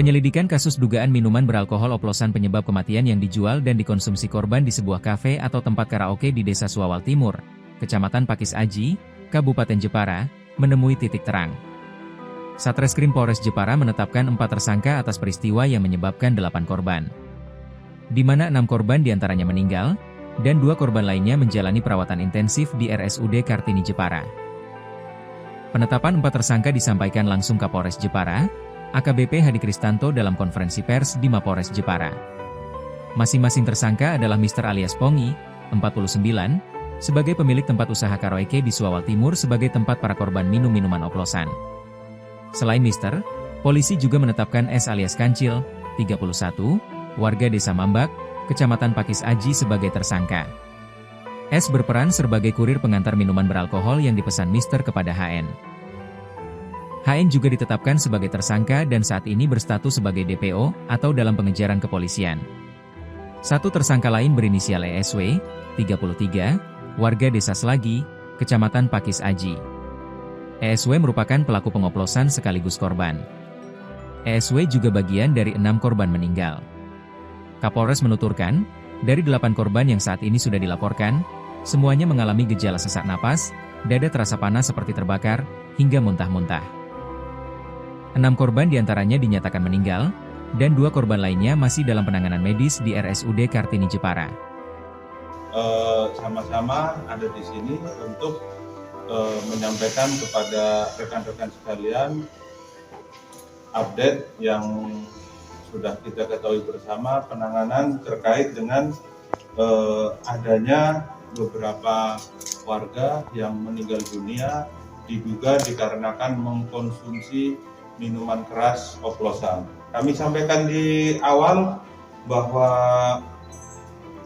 Penyelidikan kasus dugaan minuman beralkohol oplosan penyebab kematian yang dijual dan dikonsumsi korban di sebuah kafe atau tempat karaoke di Desa Suawal Timur, Kecamatan Pakis Aji, Kabupaten Jepara, menemui titik terang. Satreskrim Polres Jepara menetapkan 4 tersangka atas peristiwa yang menyebabkan 8 korban, di mana 6 korban diantaranya meninggal, dan 2 korban lainnya menjalani perawatan intensif di RSUD Kartini Jepara. Penetapan 4 tersangka disampaikan langsung Kapolres Jepara, AKBP Hadi Kristanto dalam konferensi pers di Mapolres Jepara. Masing-masing tersangka adalah Mr. alias Pongi, 49, sebagai pemilik tempat usaha karaoke di Suawal Timur sebagai tempat para korban minum minuman oplosan. Selain Mr., polisi juga menetapkan S alias Kancil, 31, warga Desa Mambak, Kecamatan Pakis Aji sebagai tersangka. S berperan sebagai kurir pengantar minuman beralkohol yang dipesan Mr. kepada HN. HN juga ditetapkan sebagai tersangka dan saat ini berstatus sebagai DPO atau dalam pengejaran kepolisian. Satu tersangka lain berinisial ESW, 33, warga Desa Selagi, Kecamatan Pakis Aji. ESW merupakan pelaku pengoplosan sekaligus korban. ESW juga bagian dari 6 korban meninggal. Kapolres menuturkan, dari 8 korban yang saat ini sudah dilaporkan, semuanya mengalami gejala sesak napas, dada terasa panas seperti terbakar, hingga muntah-muntah. 6 korban diantaranya dinyatakan meninggal, dan 2 korban lainnya masih dalam penanganan medis di RSUD Kartini Jepara. Sama-sama ada di sini untuk menyampaikan kepada rekan-rekan sekalian update yang sudah kita ketahui bersama penanganan terkait dengan adanya beberapa warga yang meninggal dunia diduga dikarenakan mengkonsumsi minuman keras oplosan. Kami sampaikan di awal bahwa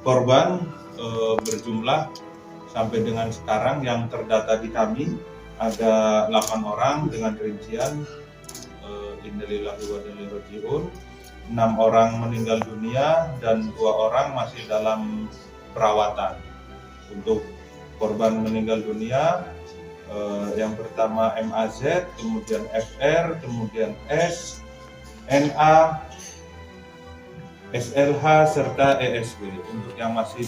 korban berjumlah sampai dengan sekarang yang terdata di kami ada 8 orang dengan rincian innalillahi wa inna ilaihi raji'un, 6 orang meninggal dunia dan 2 orang masih dalam perawatan. Untuk korban meninggal dunia yang pertama MAZ, kemudian FR, kemudian S, NA, SLH, serta ESW. Untuk yang masih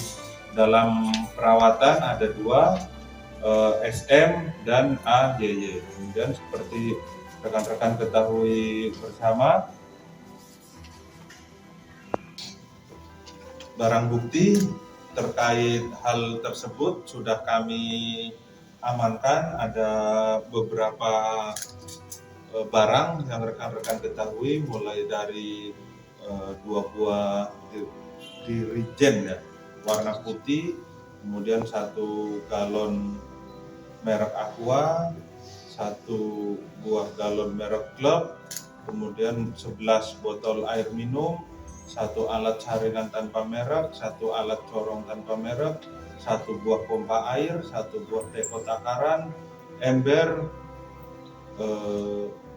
dalam perawatan ada 2, SM dan AYY. Kemudian seperti rekan-rekan ketahui bersama, barang bukti terkait hal tersebut sudah kami amankan. Ada beberapa barang yang rekan-rekan ketahui, mulai dari 2 buah dirijen ya, warna putih, kemudian 1 galon merek Aqua, 1 buah galon merek Club, kemudian 11 botol air minum, 1 alat saringan tanpa merek, 1 alat corong tanpa merek, 1 buah pompa air, 1 buah teko takaran, ember,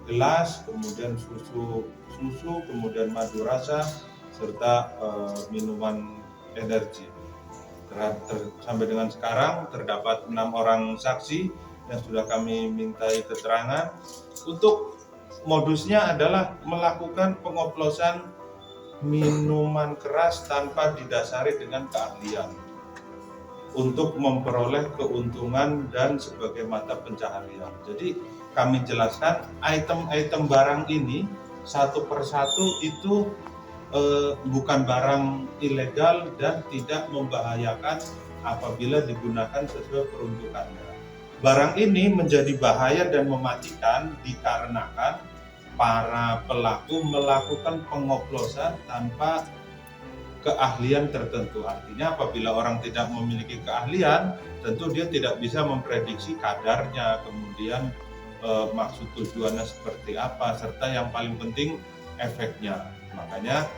gelas, kemudian susu, kemudian madu rasa, serta minuman energi. Sampai dengan sekarang terdapat 6 orang saksi yang sudah kami mintai keterangan. Untuk modusnya adalah melakukan pengoplosan minuman keras tanpa didasari dengan keahlian untuk memperoleh keuntungan dan sebagai mata pencaharian. Jadi kami jelaskan item-item barang ini satu persatu itu bukan barang ilegal dan tidak membahayakan apabila digunakan sesuai peruntukannya. Barang ini menjadi bahaya dan mematikan dikarenakan para pelaku melakukan pengoplosan tanpa keahlian tertentu. Artinya apabila orang tidak memiliki keahlian, tentu dia tidak bisa memprediksi kadarnya, kemudian maksud tujuannya seperti apa, serta yang paling penting efeknya. Makanya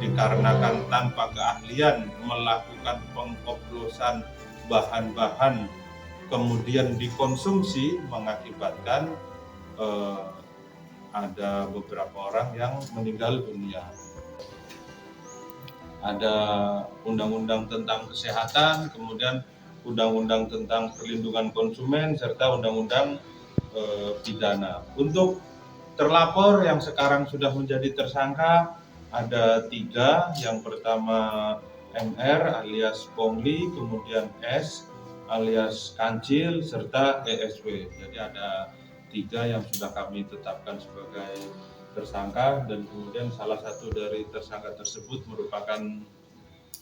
dikarenakan tanpa keahlian melakukan pengoplosan bahan-bahan kemudian dikonsumsi, mengakibatkan ada beberapa orang yang meninggal dunia. Ada undang-undang tentang kesehatan, kemudian undang-undang tentang perlindungan konsumen, serta undang-undang pidana. Untuk terlapor yang sekarang sudah menjadi tersangka ada 3. Yang pertama MR alias Pongli, kemudian S alias Kancil, serta ESW. Jadi ada 3 yang sudah kami tetapkan sebagai tersangka, dan kemudian salah satu dari tersangka tersebut merupakan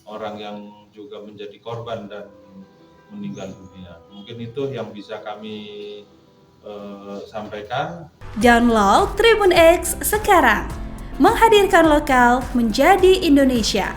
orang yang juga menjadi korban dan meninggal dunia. Mungkin itu yang bisa kami sampaikan. Download Tribun X sekarang, menghadirkan lokal menjadi Indonesia.